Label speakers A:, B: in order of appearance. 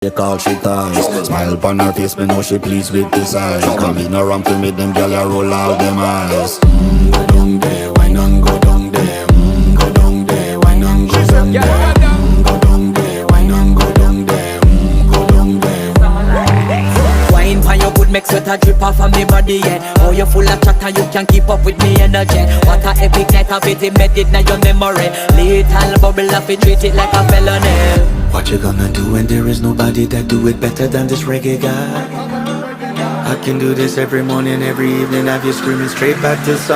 A: They call she ties. Smile upon her face, me know she pleased with this eyes. Come in around to me, them gyal a roll out them eyes. Go down there, why not go down there? Go down there, why not go down there? Go down there, why not go down there? Go down there.
B: Wine for your good, make sweat a drip off of me body, yeah. Oh, you full of chatter, you can keep up with me energy. What a epic night of it, embedded in your memory. Little bubble of it, treat it like a felony.
A: What you gonna do when there is nobody that do it better than this reggae guy? I can do this every morning, every evening, have you screaming straight back to sun.